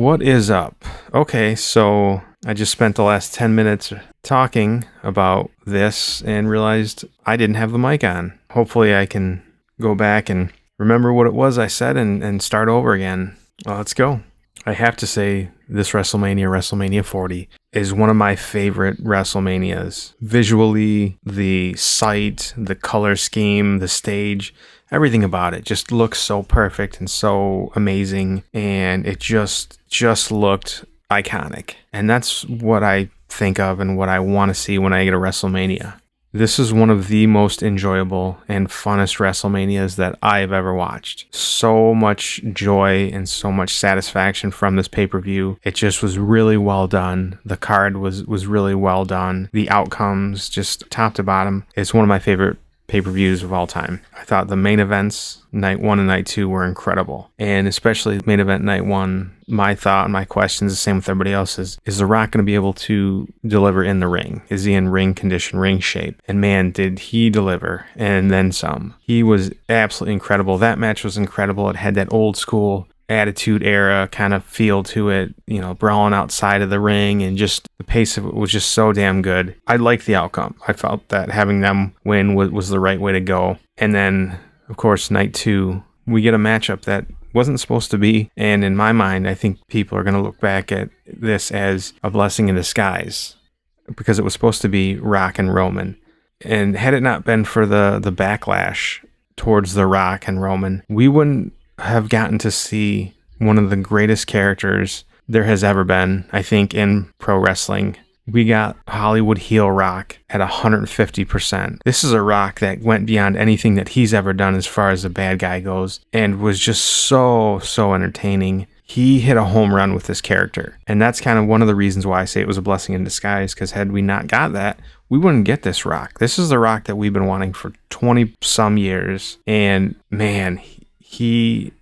What is up? Okay, so I just spent the last 10 minutes talking about this and realized I didn't have the mic on. Hopefully I can go back and remember what it was I said and start over again. Well, let's go. I have to say this WrestleMania 40, is one of my favorite WrestleManias. Visually, the site, the color scheme, the stage, everything about it just looks so perfect and so amazing, and it just looked iconic. And that's what I think of and what I want to see when I get a WrestleMania. This is one of the most enjoyable and funnest WrestleManias that I've ever watched. So much joy and so much satisfaction from this pay-per-view. It just was really well done. The card was really well done. The outcomes, just top to bottom. It's one of my favorite pay-per-views of all time. I thought the main events, night 1 and night 2, were incredible. And especially main event night 1, my thought and my questions, the same with everybody else's, is The Rock going to be able to deliver in the ring? Is he in ring condition, ring shape? And man, did he deliver, and then some. He was absolutely incredible. That match was incredible. It had that old school Attitude Era kind of feel to it, brawling outside of the ring, and just the pace of it was just so damn good. I liked the outcome. I felt that having them win was the right way to go. And then, of course, night 2, we get a matchup that wasn't supposed to be, and in my mind, I think people are going to look back at this as a blessing in disguise, because it was supposed to be Rock and Roman. And had it not been for the backlash towards The Rock and Roman, we wouldn't have gotten to see one of the greatest characters there has ever been, I think, in pro wrestling. We got Hollywood heel Rock at 150%. This is a Rock that went beyond anything that he's ever done as far as a bad guy goes, and was just so entertaining. He hit a home run with this character, and that's kind of one of the reasons why I say it was a blessing in disguise, because had we not got that, we wouldn't get this Rock. This is the Rock that we've been wanting for 20 some years, and man, he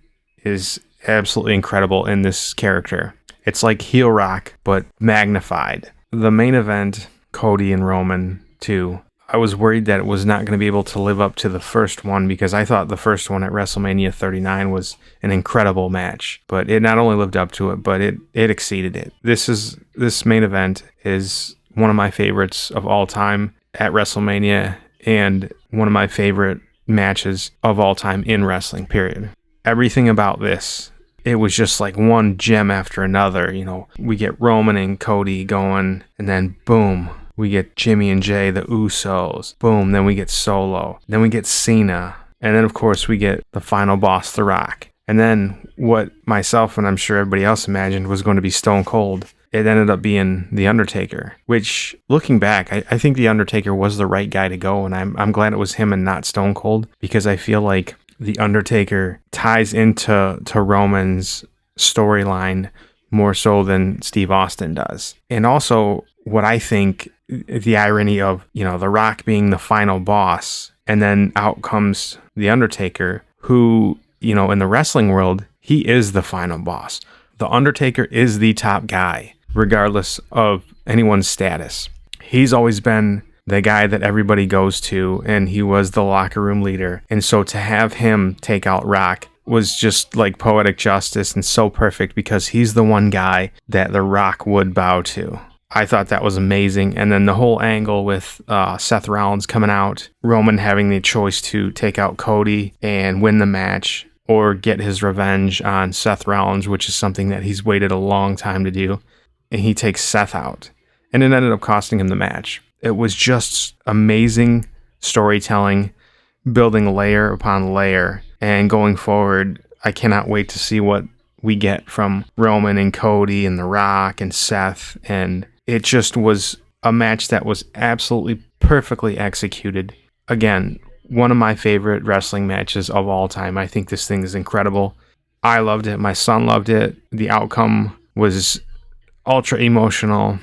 is absolutely incredible in this character. It's like heel Rock, but magnified. The main event, Cody and Roman 2, I was worried that it was not going to be able to live up to the first one, because I thought the first one at WrestleMania 39 was an incredible match. But it not only lived up to it, but it exceeded it. This main event is one of my favorites of all time at WrestleMania, and one of my favorite matches of all time in wrestling, period. Everything about this, it was just like one gem after another. We get Roman and Cody going, and then boom, we get Jimmy and Jay, the Usos. Boom, then we get Solo. Then we get Cena. And then, of course, we get the final boss, The Rock. And then what myself and I'm sure everybody else imagined was going to be Stone Cold, it ended up being The Undertaker, which, looking back, I think The Undertaker was the right guy to go, and I'm glad it was him and not Stone Cold, because I feel like The Undertaker ties into Roman's storyline more so than Steve Austin does. And also, what I think, the irony of, The Rock being the final boss, and then out comes The Undertaker, who, in the wrestling world, he is the final boss. The Undertaker is the top guy, regardless of anyone's status. He's always been the guy that everybody goes to, and he was the locker room leader. And so to have him take out Rock was just like poetic justice, and so perfect, because he's the one guy that The Rock would bow to. I thought that was amazing. And then the whole angle with Seth Rollins coming out, Roman having the choice to take out Cody and win the match, or get his revenge on Seth Rollins, which is something that he's waited a long time to do. And he takes Seth out, and it ended up costing him the match. It was just amazing storytelling, building layer upon layer. And going forward, I cannot wait to see what we get from Roman and Cody and The Rock and Seth. And it just was a match that was absolutely perfectly executed. Again, one of my favorite wrestling matches of all time. I think this thing is incredible. I loved it. My son loved it. The outcome was ultra emotional.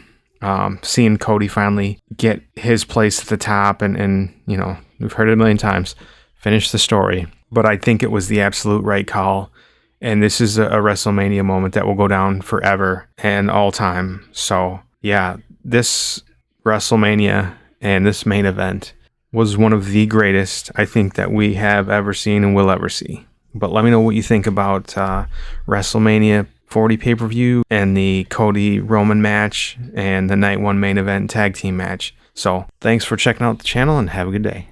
Seeing Cody finally get his place at the top, and we've heard it a million times, finish the story. But I think it was the absolute right call. And this is a WrestleMania moment that will go down forever and all time. So yeah, this WrestleMania and this main event was one of the greatest, I think, that we have ever seen and will ever see. But let me know what you think about WrestleMania 40 pay-per-view and the Cody Roman match and the night 1 main event tag team match. So thanks for checking out the channel and have a good day.